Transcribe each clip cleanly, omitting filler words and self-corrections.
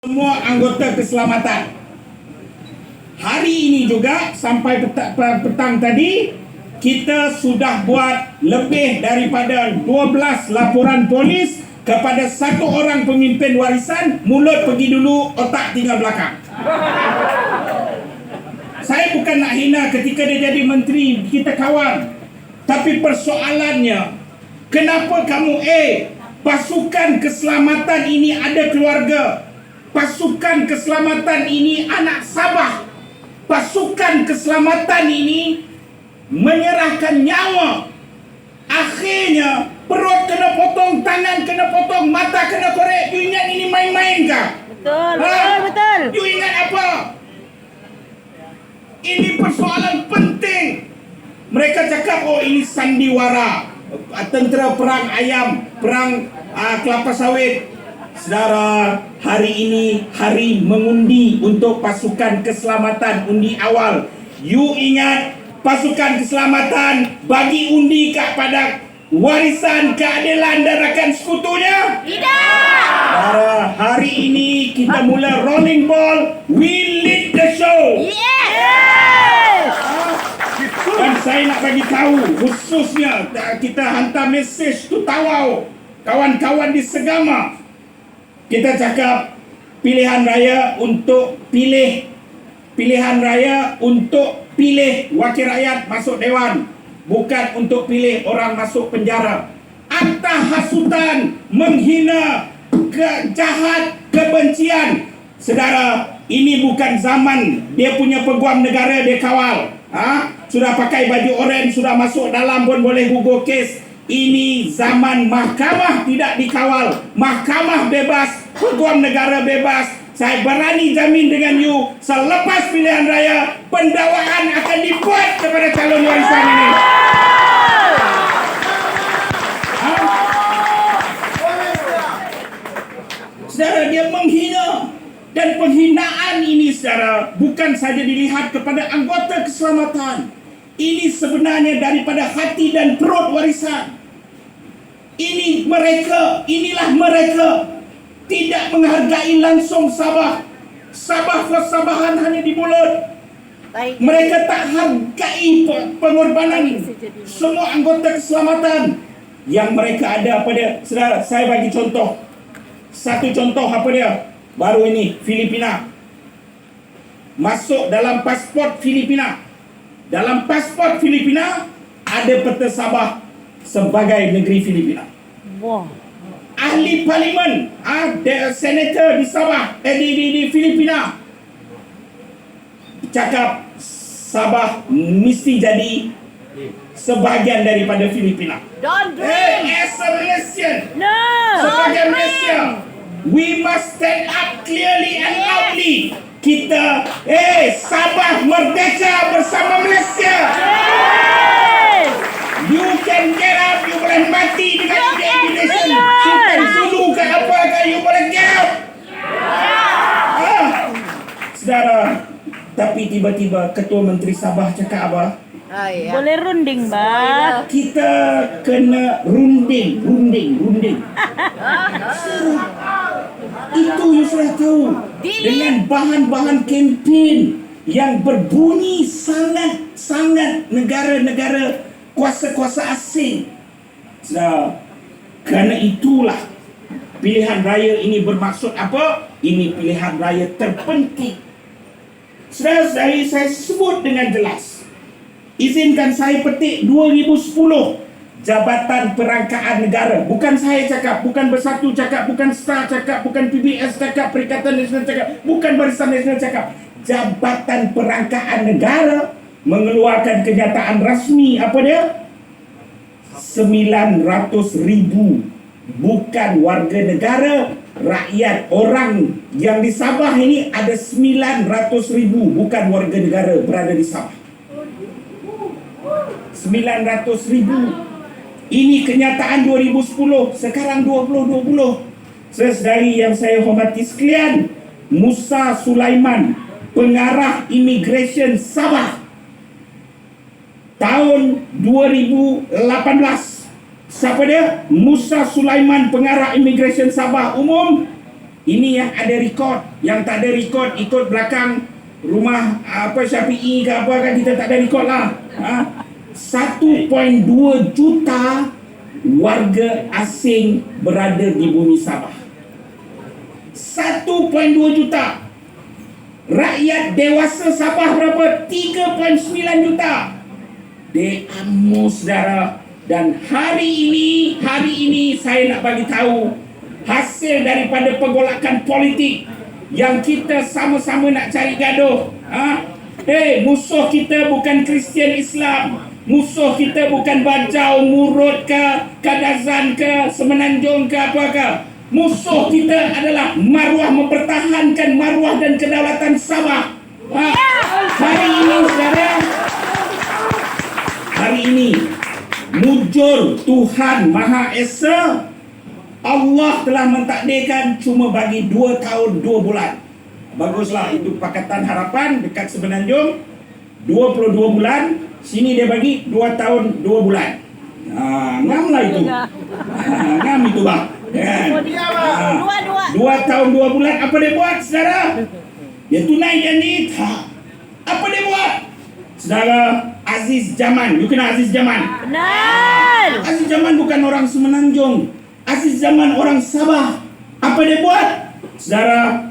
Semua anggota keselamatan. Hari ini juga sampai petang tadi kita sudah buat lebih daripada 12 laporan polis kepada satu orang pemimpin warisan. Mulut pergi dulu, otak tinggal belakang. Saya bukan nak hina ketika dia jadi menteri, kita kawan. Tapi persoalannya, kenapa kamu pasukan keselamatan ini ada keluarga? Pasukan keselamatan ini anak Sabah. Pasukan keselamatan ini menyerahkan nyawa. Akhirnya perut kena potong, tangan kena potong, mata kena korek. You ingat ini main-main kah? Betul. You ingat apa? Ini persoalan penting. Mereka cakap, oh ini sandiwara, tentera perang ayam, perang kelapa sawit. Saudara, hari ini hari mengundi untuk pasukan keselamatan, undi awal. You ingat pasukan keselamatan bagi undi kepada warisan keadilan dan rakan sekutunya? Tidak. Saudara, hari ini kita mula rolling ball. We lead the show. Yes. Dan saya nak bagi tahu, khususnya kita hantar mesej tu Tawau, kawan-kawan di Segama. Kita cakap pilihan raya untuk pilih wakil rakyat masuk dewan, bukan untuk pilih orang masuk penjara. Antah hasutan, menghina, jahat, kebencian. Saudara, ini bukan zaman dia punya peguam negara dia kawal. Sudah pakai baju oranye, sudah masuk dalam pun boleh gugur kes. Ini zaman mahkamah tidak dikawal. Mahkamah bebas, peguam negara bebas. Saya berani jamin dengan you, selepas pilihan raya, pendakwaan akan dibuat kepada calon warisan ini. Saudara, dia menghina. Dan penghinaan ini, saudara, bukan saja dilihat kepada anggota keselamatan. Ini sebenarnya daripada hati dan perut warisan. Inilah mereka tidak menghargai langsung Sabah. Sabah kesabahan hanya di mulut. Mereka tak hargai pengorbanan semua anggota keselamatan yang mereka ada pada. Saudara, saya bagi contoh. Satu contoh apa dia? Baru ini Filipina. Masuk dalam pasport Filipina. Dalam pasport Filipina ada peta Sabah sebagai negeri Filipina. Wah. Ahli parlimen, senator di Sabah, di Filipina cakap Sabah mesti jadi sebahagian daripada Filipina. Don't dream. As a Malaysian, No. sebagai Malaysia, we must stand up clearly and loudly. Kita, Sabah merdeka bersama Malaysia. Yes. You can get up, you boleh mati dengan indignation. Sultan Zulu ke apa ke, you boleh get up. Saudara, tapi tiba-tiba Ketua Menteri Sabah cakap apa? Boleh runding, Mbak. Kita kena runding. Itu you sudah tahu. Dengan bahan-bahan kempen yang berbunyi sangat negara-negara kuasa-kuasa asing. Kerana itulah pilihan raya ini bermaksud apa? Ini pilihan raya terpenting. Saya sebut dengan jelas. Izinkan saya petik 2010 Jabatan Perangkaan Negara. Bukan saya cakap, bukan Bersatu cakap, bukan STAR cakap, bukan PBS cakap, Perikatan Nasional cakap, bukan Barisan Nasional cakap. Jabatan Perangkaan Negara mengeluarkan kenyataan rasmi. Apa dia? 900,000 bukan warga negara, rakyat, orang yang di Sabah ini ada 900,000 bukan warga negara berada di Sabah. 900,000. Ini kenyataan 2010. Sekarang 2020. Saudari yang saya hormati sekalian, Musa Sulaiman, pengarah imigresen Sabah, tahun 2018. Siapa dia? Musa Sulaiman, pengarah imigresen Sabah umum. Ini yang ada rekod. Yang tak ada rekod ikut belakang rumah Syafi'i ke apa kan, kita tak ada rekod lah. 1.2 juta warga asing berada di bumi Sabah. 1.2 juta. Rakyat dewasa Sabah berapa? 3.9 juta. Deamo saudara. Dan hari ini saya nak bagi tahu hasil daripada pergolakan politik yang kita sama-sama nak cari gaduh. Musuh kita bukan Kristian Islam. Musuh kita bukan Bajau, Murut ke, Kadazan ke, Semenanjung ke, apakah. Musuh kita adalah maruah, mempertahankan maruah dan kedaulatan Sabah. Hari ini saudara, hari ini mujur Tuhan Maha Esa, Allah telah mentakdirkan cuma bagi 2 tahun 2 bulan. Baguslah, itu Pakatan Harapan dekat Semenanjung 22 bulan. Sini dia bagi 2 tahun 2 bulan. Ngam lah itu. Ngam itu bang. Kan? 2 tahun 2 bulan. Apa dia buat saudara? Dia tunai janji. Apa dia buat saudara? Aziz Zaman. You kenal Aziz Zaman? Benar. Aziz Zaman bukan orang Semenanjung. Aziz Zaman orang Sabah. Apa dia buat saudara?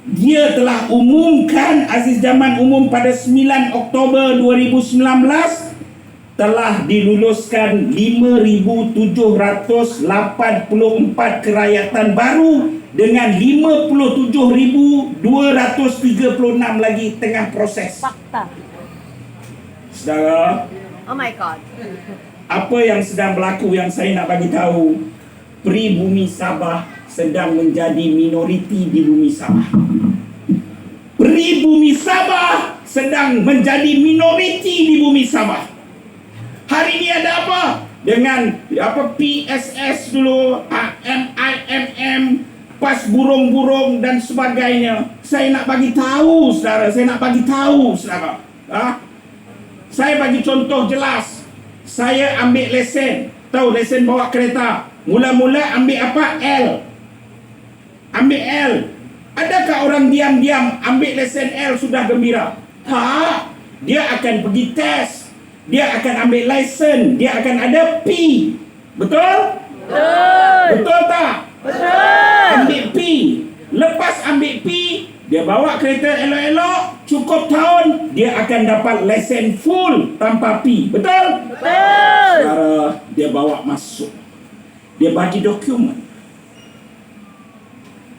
Dia telah umumkan, Aziz Zaman umum pada 9 Oktober 2019 telah diluluskan 5,784 kerakyatan baru dengan 57,236 lagi tengah proses. Fakta. Saudara, Oh my God. apa yang sedang berlaku yang saya nak bagi tahu, pribumi Sabah sedang menjadi minoriti di bumi Sabah. Pribumi Sabah sedang menjadi minoriti di bumi Sabah. Hari ini ada apa? Dengan PSS dulu, MIMM, pas burung-burung dan sebagainya. Saya nak bagi tahu saudara, saya bagi contoh jelas. Saya ambil lesen, tahu lesen bawa kereta. Mula-mula ambil apa? Ambil L. Adakah orang diam-diam ambil lesen L sudah gembira? Tak. Dia akan pergi tes. Dia akan ambil lesen. Dia akan ada P. Betul? Betul tak? Betul. Ambil P. Lepas ambil P, dia bawa kereta elok-elok, cukup tahun, dia akan dapat lesen full tanpa P. Betul? Betul. Sekarang dia bawa masuk. Dia bagi dokumen.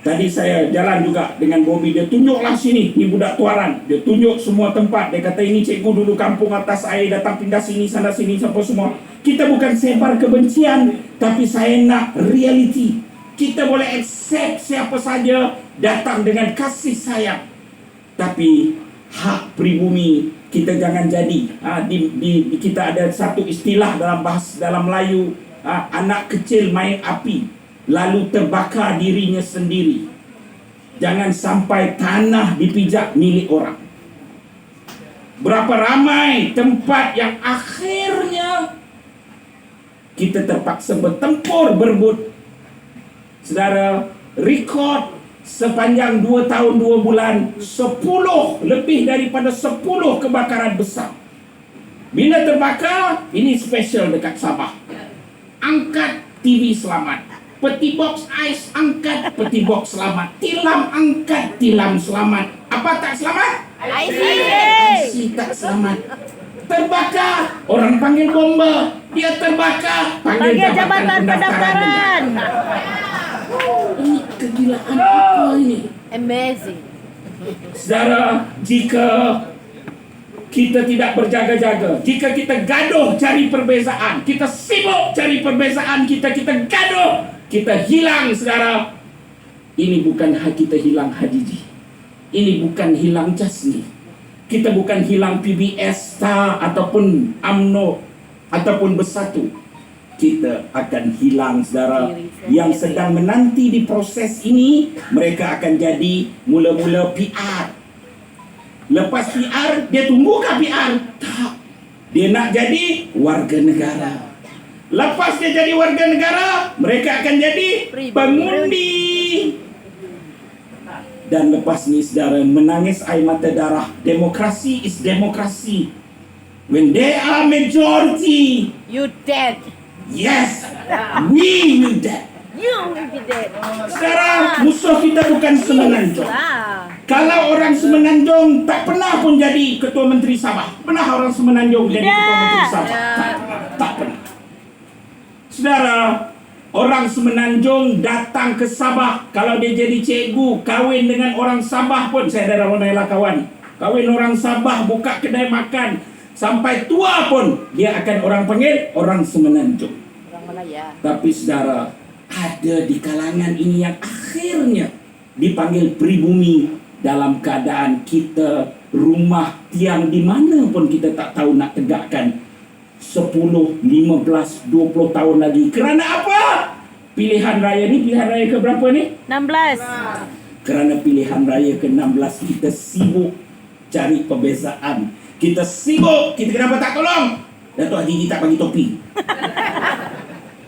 Tadi saya jalan juga dengan Bobby. Dia tunjuklah sini, ni budak tuaran. Dia tunjuk semua tempat. Dia kata ini cikgu dulu kampung atas air, datang pindah sini, sana sini, sampai semua. Kita bukan sebar kebencian, tapi saya nak reality. Kita boleh accept siapa saja datang dengan kasih sayang. Tapi hak pribumi kita jangan jadi. Kita ada satu istilah dalam Melayu, anak kecil main api lalu terbakar dirinya sendiri. Jangan sampai tanah dipijak milik orang. Berapa ramai tempat yang akhirnya kita terpaksa bertempur berebut. Saudara, rekod sepanjang 2 tahun 2 bulan 10, lebih daripada 10 kebakaran besar. Bila terbakar, ini special dekat Sabah. Angkat TV selamat. Peti box ais angkat, peti box selamat. Tilam angkat, tilam selamat. Apa tak selamat? IC tak selamat. Terbakar, orang panggil bomba. Dia terbakar, panggil jabatan pendaftaran. Ini kegilaan apa ini? Amazing. Saudara, jika kita tidak berjaga-jaga, jika kita gaduh cari perbezaan, kita sibuk cari perbezaan, kita gaduh, kita hilang saudara. Ini bukan kita hilang Hadiji. Ini bukan hilang Jasni. Kita bukan hilang PBS, STAR ataupun UMNO ataupun Bersatu. Kita akan hilang saudara. Yang sedang menanti di proses ini, mereka akan jadi mula-mula PR. Lepas PR, dia tunggu ke PR? Tak. Dia nak jadi warga negara. Lepas dia jadi warga negara, mereka akan jadi pengundi. Dan lepas ni saudara, menangis air mata darah. Demokrasi is demokrasi. When they are majority, You dead. yes, we will dead. You will be dead. Saudara, musuh kita bukan Semenanjung. Ah. Kalau orang Semenanjung tak pernah pun jadi Ketua Menteri Sabah. Pernah orang Semenanjung jadi Ketua Menteri Sabah? Tak pernah. Saudara, orang Semenanjung datang ke Sabah. Kalau dia jadi cikgu, kahwin dengan orang Sabah pun. Saya ada orang lah kawan. Kahwin orang Sabah, buka kedai makan. Sampai tua pun, dia akan orang panggil orang Semenanjung. Orang Malaya. Tapi saudara, ada di kalangan ini yang akhirnya dipanggil pribumi dalam keadaan kita rumah tiang di mana pun kita tak tahu nak tegakkan 10, 15, 20 tahun lagi. Kerana apa? Pilihan raya ni, pilihan raya ke berapa ni? 16. Kerana pilihan raya ke-16 kita sibuk cari perbezaan. Kita sibuk, kita kenapa tak tolong? Datuk Haji tak bagi topi.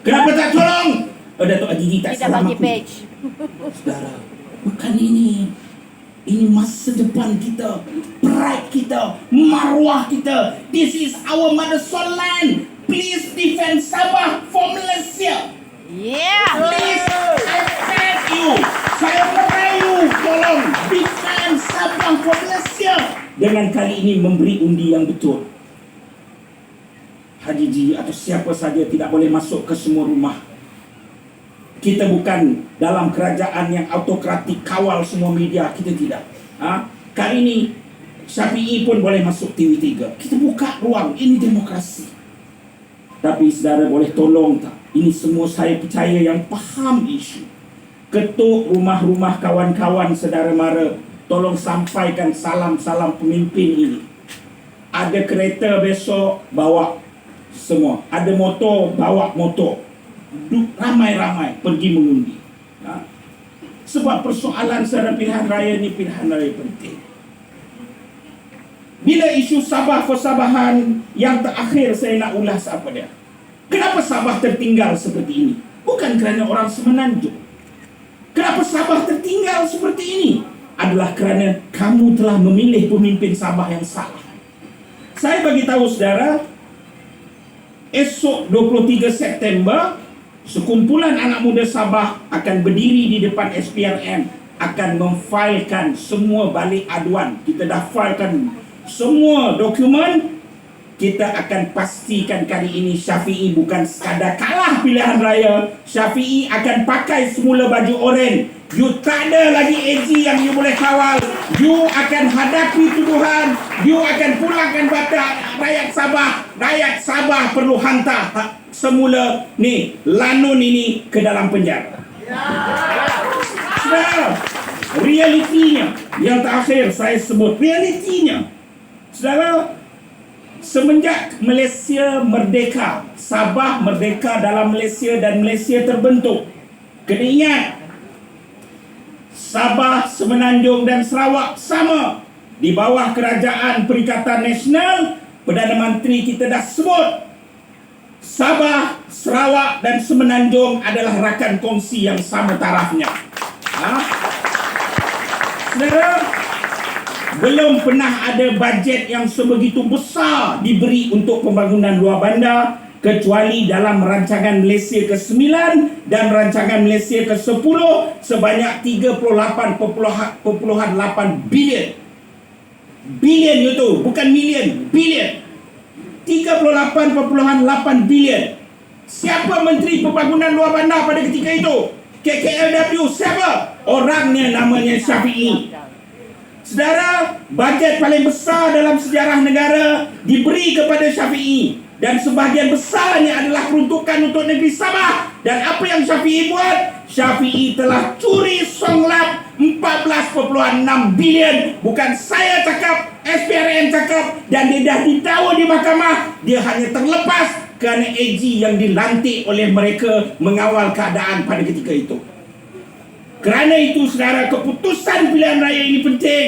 Kenapa tak tolong? Datuk Haji tak Kita salam bagi aku. page. Saudara, bukan ini. Ini masa depan kita, pride kita, maruah kita. This is our mother soul land. Please defend Sabah for Malaysia. Yeah. Please, I beg you. Saya merayu, tolong defend Sabah for Malaysia. Dengan kali ini memberi undi yang betul. Haji Ji atau siapa saja tidak boleh masuk ke semua rumah. Kita bukan dalam kerajaan yang autokratik kawal semua media. Kita tidak. Kali ini Syafi'i pun boleh masuk TV3. Kita buka ruang. Ini demokrasi. Tapi saudara boleh tolong tak? Ini semua saya percaya yang faham isu. Ketuk rumah-rumah kawan-kawan saudara mara. Tolong sampaikan salam-salam pemimpin ini. Ada kereta besok, bawa semua. Ada motor, bawa motor. Ramai-ramai pergi mengundi. Sebab persoalan secara pilihan raya ni pilihan raya penting. Bila isu Sabah persabahan yang terakhir saya nak ulas apa dia? Kenapa Sabah tertinggal seperti ini? Bukan kerana orang Semenanjung. Kenapa Sabah tertinggal seperti ini? Adalah kerana kamu telah memilih pemimpin Sabah yang salah. Saya bagi tahu saudara, esok 23 September sekumpulan anak muda Sabah akan berdiri di depan SPRM, akan memfailkan semua balik aduan. Kita dah filekan semua dokumen. Kita akan pastikan kali ini Syafi'i bukan sekadar kalah pilihan raya. Syafi'i akan pakai semula baju oranye. You tak ada lagi AG yang you boleh kawal. You akan hadapi tuduhan. You akan pulangkan batak rakyat Sabah. Rakyat Sabah perlu hantar semula ni lanun ini ke dalam penjara. Saudara, realitinya yang terakhir saya sebut, realitinya saudara, semenjak Malaysia merdeka, Sabah merdeka dalam Malaysia dan Malaysia terbentuk. Kena ingat, Sabah, Semenanjung dan Sarawak sama di bawah kerajaan Perikatan Nasional. Perdana Menteri kita dah sebut Sabah, Sarawak dan Semenanjung adalah rakan kongsi yang sama tarafnya. Saudara, belum pernah ada bajet yang sebegitu besar diberi untuk pembangunan luar bandar kecuali dalam rancangan Malaysia ke-9 dan rancangan Malaysia ke-10 sebanyak 38.8 bilion. Bilion itu, bukan million, bilion. 38.8 bilion. Siapa Menteri Pembangunan Luar Bandar pada ketika itu? KKLW, siapa? Orangnya namanya Syafi'i. Saudara, bajet paling besar dalam sejarah negara diberi kepada Syafi'i. Dan sebahagian besarnya adalah peruntukan untuk negeri Sabah. Dan apa yang Syafi'i buat? Syafi'i telah curi songlap 14.6 bilion. Bukan saya cakap, SPRM cakap. Dan dia dah didakwa di mahkamah. Dia hanya terlepas kerana AG yang dilantik oleh mereka mengawal keadaan pada ketika itu. Kerana itu saudara, keputusan pilihan raya ini penting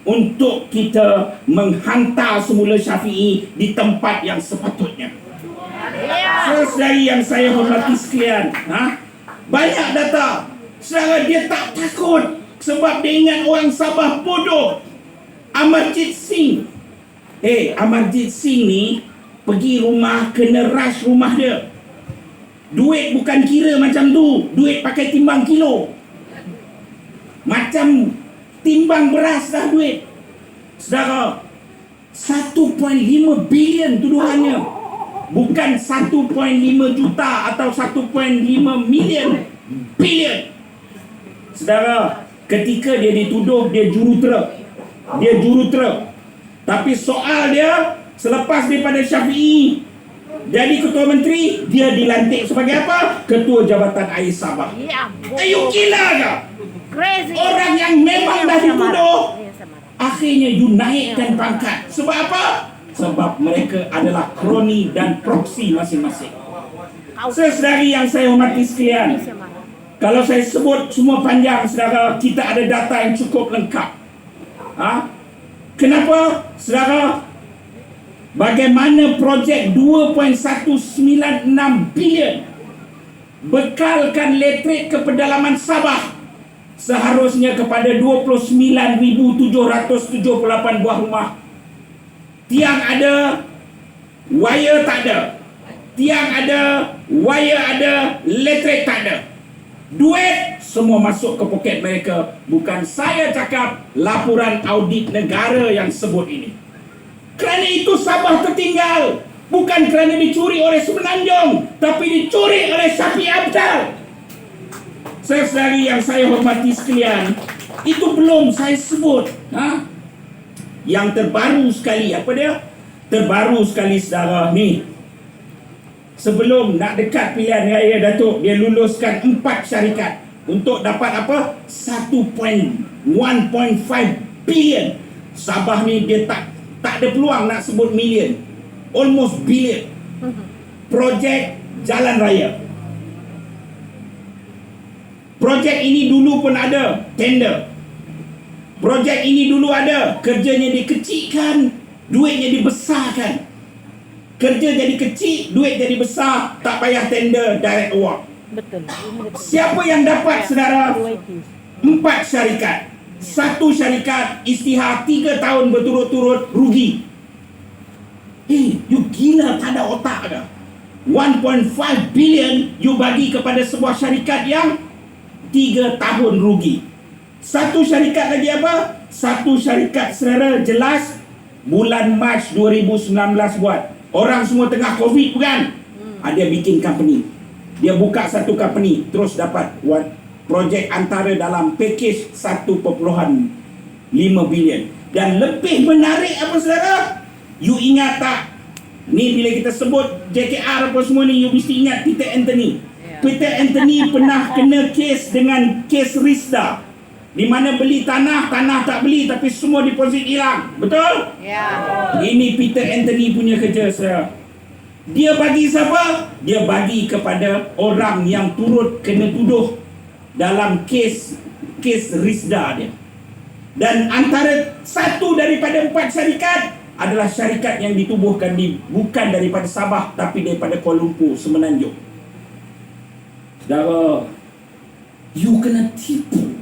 untuk kita menghantar semula Syafi'i di tempat yang sepatutnya. Saudari yang saya hormati sekalian, banyak data. Saudara, dia tak takut. Sebab dia ingat orang Sabah bodoh. Amarjit Singh. Amarjit Singh ni pergi rumah, kena rush rumah dia. Duit bukan kira macam tu. Duit pakai timbang kilo. Macam timbang beras dah duit. Saudara, 1.5 bilion tuduhannya. Bukan 1.5 juta atau 1.5 million. Billion. Saudara, ketika dia dituduh, dia jurutera. Tapi soal dia, selepas daripada Syafiee jadi ketua menteri, dia dilantik sebagai apa? Ketua Jabatan Air Sabah. Ya. You gila ke? Crazy. Orang yang memang dah dituduh, akhirnya you naikkan pangkat. Sebab apa? Sebab mereka adalah kroni dan proksi masing-masing. Saudari yang saya hormati sekalian, kalau saya sebut semua panjang, saudara, kita ada data yang cukup lengkap. Kenapa, saudara? Bagaimana projek 2.196 bilion bekalkan elektrik ke pedalaman Sabah seharusnya kepada 29,778 buah rumah. Tiang ada, wire tak ada. Tiang ada, wire ada, elektrik tak ada. Duit semua masuk ke poket mereka. Bukan saya cakap, laporan audit negara yang sebut ini. Kerana itu Sabah tertinggal. Bukan kerana dicuri oleh Semenanjung, tapi dicuri oleh Syafiee Apcal. Saudari yang saya hormati sekalian, itu belum saya sebut. Yang terbaru sekali, apa dia? Terbaru sekali, saudara, ni. Sebelum nak dekat pilihan raya Datuk, dia luluskan 4 syarikat untuk dapat apa? 1.5 bilion. Sabah ni dia tak ada peluang nak sebut million. Almost billion. Projek jalan raya. Projek ini dulu pun ada tender. Projek ini dulu ada, kerjanya dikecilkan, duitnya dibesarkan. Kerja jadi kecil, duit jadi besar, tak payah tender, direct award. Betul. Siapa yang dapat, saudara? 4 syarikat. 1 syarikat isytihar 3 tahun berturut-turut rugi. You gila, tak ada otak ke? 1.5 billion you bagi kepada sebuah syarikat yang 3 tahun rugi. 1 syarikat lagi apa? 1 syarikat, saudara, jelas bulan Mac 2019 buat. Orang semua tengah COVID bukan? Dia bikin company. Dia buka satu company, terus dapat projek antara dalam package 1.5 bilion. Dan lebih menarik apa, saudara? You ingat tak? Ni bila kita sebut JKR apa semua ni, you mesti ingat Peter Anthony. Peter Anthony pernah kena kes dengan kes Risda, di mana beli tanah tak beli, tapi semua deposit hilang. Betul? Ya. Ini Peter Anthony punya kerja, saya. Dia bagi siapa? Dia bagi kepada orang yang turut kena tuduh dalam kes Risda dia. Dan antara satu daripada 4 syarikat adalah syarikat yang ditubuhkan bukan daripada Sabah, tapi daripada Kuala Lumpur, Semenanjung. Saudara, you kena tipu.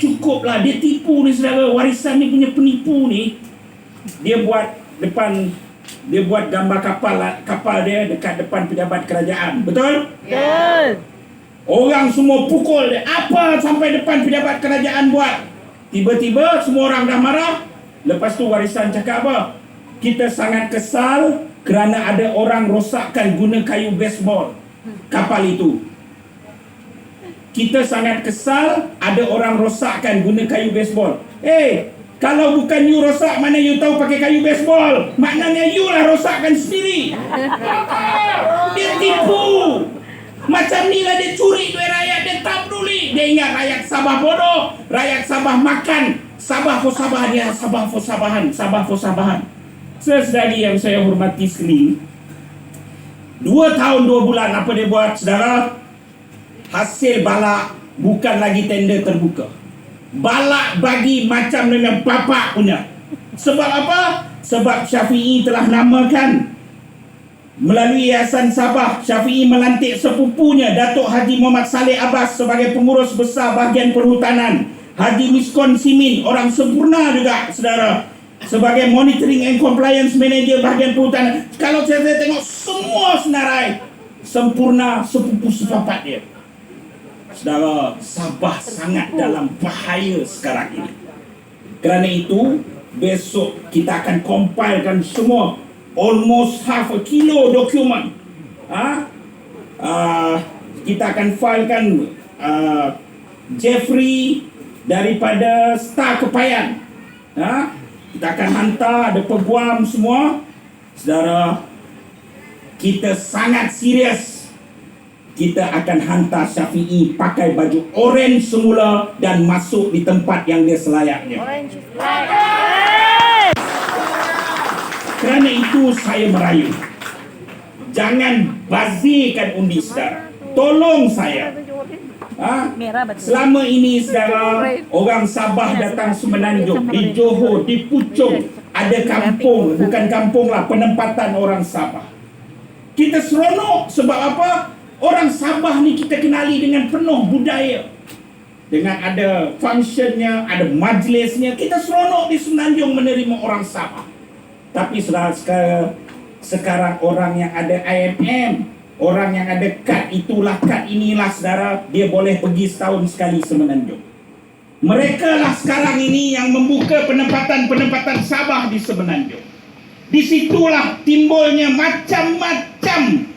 Cukuplah, dia tipu ni, saudara. Warisan ni punya penipu ni. Dia buat gambar kapal dia dekat depan pejabat kerajaan. Betul? Ya. Orang semua pukul dia. Apa sampai depan pejabat kerajaan buat? Tiba-tiba semua orang dah marah. Lepas tu warisan cakap apa? Kita sangat kesal kerana ada orang rosakkan guna kayu baseball kapal itu. Kita sangat kesal ada orang rosakkan guna kayu baseball. Kalau bukan you rosak, mana you tahu pakai kayu baseball? Maknanya you lah rosakkan sendiri. Dia tipu. Macam ni lah dia curi duit rakyat. Dia tak peduli. Dia ingat rakyat Sabah bodoh. Rakyat Sabah makan. Sabah for Sabah dia. Sabah for Sabahan. Sabah for Sabahan. Saudari yang saya hormati sekali, 2 tahun 2 bulan apa dia buat, saudara? Hasil balak, bukan lagi tender terbuka. Balak bagi macam dengan bapak punya. Sebab apa? Sebab Syafiee telah namakan melalui Yayasan Sabah, Syafiee melantik sepupunya Datuk Haji Muhammad Saleh Abbas sebagai pengurus besar bahagian perhutanan. Haji Miskon Simin, orang sempurna juga, saudara. Sebagai Monitoring and Compliance Manager bahagian perhutanan. Kalau saya tengok semua senarai sempurna, sepupu sepapat dia. Saudara, Sabah sangat dalam bahaya sekarang ini. Kerana itu, besok kita akan compilekan semua almost half a kilo dokumen. Kita akan filekan Jeffrey daripada Star Kepayan. Kita akan hantar, ada peguam semua. Saudara, kita sangat serius. Kita akan hantar Syafiee pakai baju orange semula dan masuk di tempat yang dia selayaknya. Orange is black. Kerana itu saya merayu, jangan bazirkan undi saudara. Tolong saya. Merah betul. Selama ini saudara, orang Sabah datang Semenanjung, di Johor, di Puchong, ada kampung, bukan kampung lah, penempatan orang Sabah. Kita seronok sebab apa? Orang Sabah ni kita kenali dengan penuh budaya. Dengan ada functionnya, ada majlisnya, kita seronok di Semenanjung menerima orang Sabah. Tapi sekarang orang yang ada IMM, orang yang ada kad itulah, kad inilah saudara, dia boleh pergi setahun sekali Semenanjung. Mereka lah sekarang ini yang membuka penempatan-penempatan Sabah di Semenanjung. Disitulah timbulnya macam-macam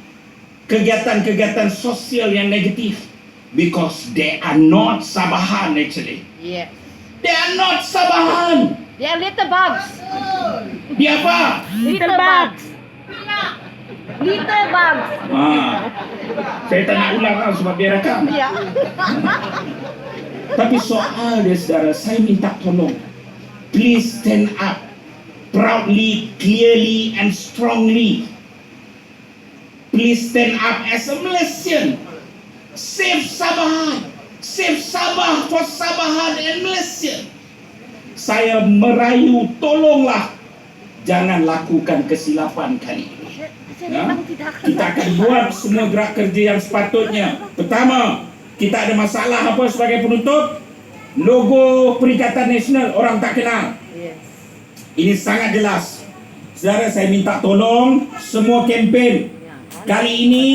kegiatan-kegiatan sosial yang negatif. Because they are not Sabahan actually. Yes. They are not Sabahan. They are little bugs. Dia apa? Little bugs. Little bugs. Saya tak nak ulang lah sebab dia rakam. Ya. Tapi soal dia saudara, saya minta tolong. Please stand up proudly, clearly and strongly. Please stand up as a Malaysian. Save Sabah. Save Sabah for Sabahan and Malaysia. Saya merayu, tolonglah jangan lakukan kesilapan kali ini. Kita akan buat semua gerak kerja yang sepatutnya. Pertama, kita ada masalah apa sebagai penutup? Logo Perikatan Nasional orang tak kenal. Ini sangat jelas. Saudara, saya minta tolong semua kempen. Kali ini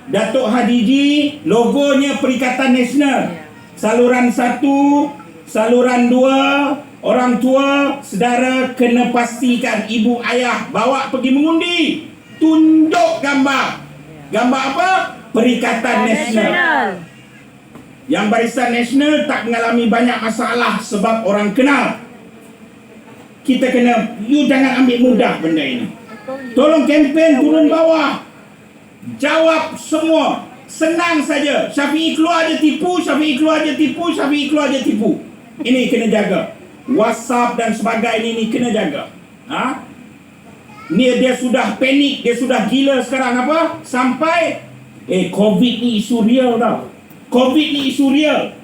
Datuk Hadiji logonya Perikatan Nasional. Saluran 1, saluran 2, orang tua, saudara kena pastikan ibu ayah bawa pergi mengundi. Tunjuk gambar. Gambar apa? Perikatan Nasional. Yang Barisan Nasional tak mengalami banyak masalah sebab orang kenal. Kita kena, you jangan ambil mudah benda ini. Tolong kempen turun bawah. Jawab semua. Senang saja. Syafiee keluar je tipu, Syafiee keluar je tipu, Syafiee keluar je tipu. Ini kena jaga. WhatsApp dan sebagainya ini kena jaga. Ni dia sudah panik, dia sudah gila sekarang apa? Sampai COVID ni isu real tau. COVID ni isu real.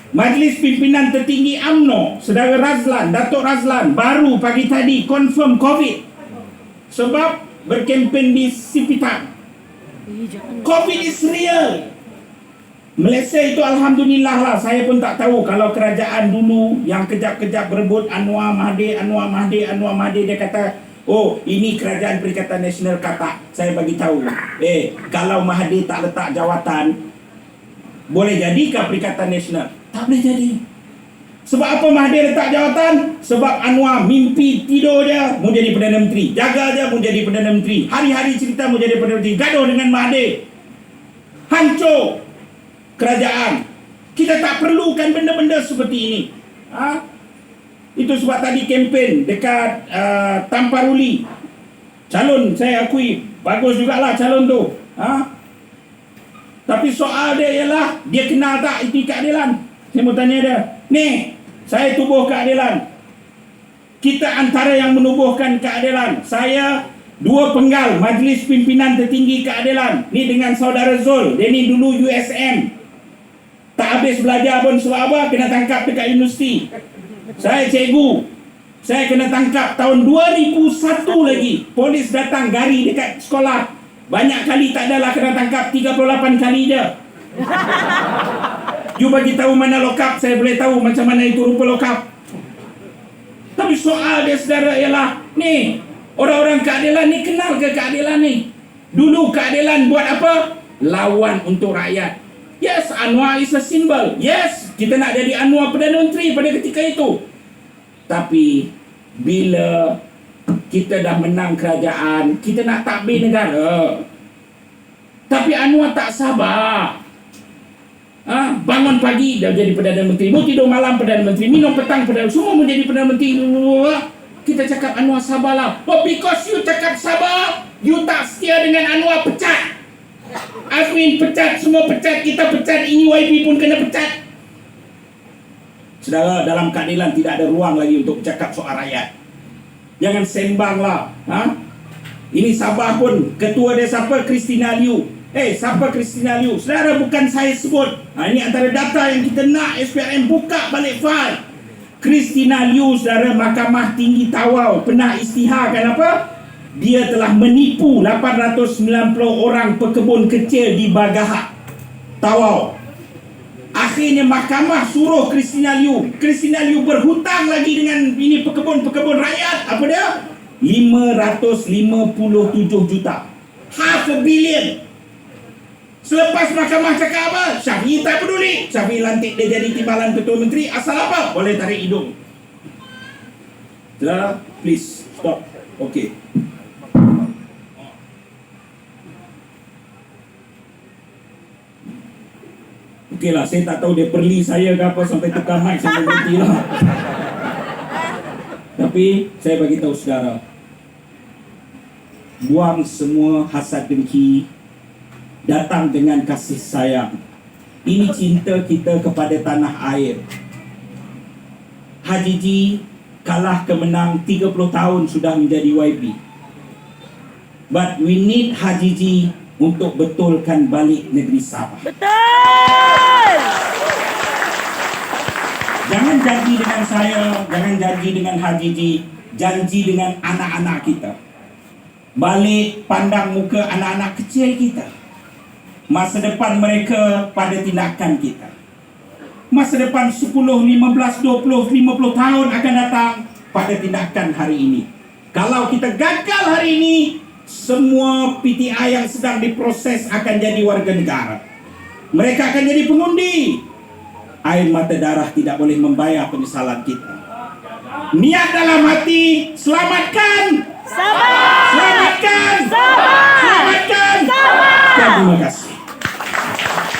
Majlis Pimpinan Tertinggi UMNO, Saudara Razlan, Datuk Razlan, baru pagi tadi confirm COVID. Sebab berkempen di Sipitang. COVID is real. Malaysia itu alhamdulillah lah, saya pun tak tahu kalau kerajaan dulu yang kejap-kejap berebut Anwar Mahdi, dia kata, oh ini kerajaan Perikatan Nasional kata. Saya bagi tahu, kalau Mahdi tak letak jawatan, boleh jadikah Perikatan Nasional? Tak boleh jadi. Sebab apa Mahdi letak jawatan? Sebab Anwar mimpi tidur dia mau jadi Perdana Menteri, jaga dia mau jadi Perdana Menteri, hari-hari cerita mau jadi Perdana Menteri, gaduh dengan Mahdi, hancur kerajaan. Kita tak perlukan benda-benda seperti ini. Itu sebab tadi kempen dekat Tamparuli, calon saya akui bagus jugalah calon tu. Tapi soal dia ialah, dia kenal tak itu keadilan? Saya mau tanya dia, ni saya tubuh keadilan. Kita antara yang menubuhkan keadilan. Saya dua penggal Majlis Pimpinan Tertinggi Keadilan. Ni dengan saudara Zul, dia ni dulu USM. Tak habis belajar pun sebab apa? Kena tangkap dekat universiti. Saya cikgu. Saya kena tangkap tahun 2001 lagi. Polis datang gari dekat sekolah. Banyak kali tak adalah kena tangkap, 38 kali je. You bagi tahu mana lokap, saya boleh tahu macam mana itu rupa lokap. Tapi soal dia saudara ialah, ni, orang-orang keadilan ni kenal ke keadilan ni? Dulu keadilan buat apa? Lawan untuk rakyat. Yes, Anwar is a symbol. Yes, kita nak jadi Anwar Perdana Menteri pada ketika itu. Tapi bila kita dah menang kerajaan, kita nak takbir negara. Tapi Anwar tak sabar. Bangun pagi dah jadi Perdana Menteri, mau tidur malam Perdana Menteri, minum petang Perdana Menteri, semua menjadi Perdana Menteri. Kita cakap Anwar sabarlah. Oh, because you cakap sabar, you tak setia dengan Anwar, pecat. Azmin pecat, semua pecat, kita pecat, ini YB pun kena pecat. Saudara, dalam keadilan tidak ada ruang lagi untuk cakap soal rakyat. Jangan sembanglah. Ini Sabah pun, ketua dia siapa? Christina Liu. Siapa Christina Liu? Saudara, bukan saya sebut. Ini antara data yang kita nak SPRM buka balik file. Christina Liu, saudara, Mahkamah Tinggi Tawau pernah isytiharkan apa? Dia telah menipu 890 orang pekebun kecil di Bagahak, Tawau. Akhirnya mahkamah suruh Christina Liu berhutang lagi dengan ini pekebun rakyat. Apa dia? 557 juta. Half a billion. Selepas mahkamah cakap apa? Syafiee tak peduli. Syafiee lantik dia jadi timbalan ketua menteri. Asal apa? Boleh tarik hidung. Saudara, please stop. Okay. Okey lah, saya tak tahu dia perli saya ke apa sampai tukar mic sampai berhenti lah. Tapi saya bagi tahu saudara, buang semua hasad dengki, datang dengan kasih sayang. Ini cinta kita kepada tanah air. Haji Ji kalah kemenang 30 tahun sudah menjadi YB. But we need Haji Ji untuk betulkan balik negeri Sabah. Betul! Jangan janji dengan saya, jangan janji dengan Haji Ji, janji dengan anak-anak kita. Balik pandang muka anak-anak kecil kita. Masa depan mereka pada tindakan kita. Masa depan 10, 15, 20, 50 tahun akan datang pada tindakan hari ini. Kalau kita gagal hari ini, semua PTI yang sedang diproses akan jadi warga negara. Mereka akan jadi pengundi. Air mata darah tidak boleh membayar penyesalan kita. Niat dalam hati, selamatkan Sabah! Selamatkan Sabah! Selamatkan Sabah! Terima kasih.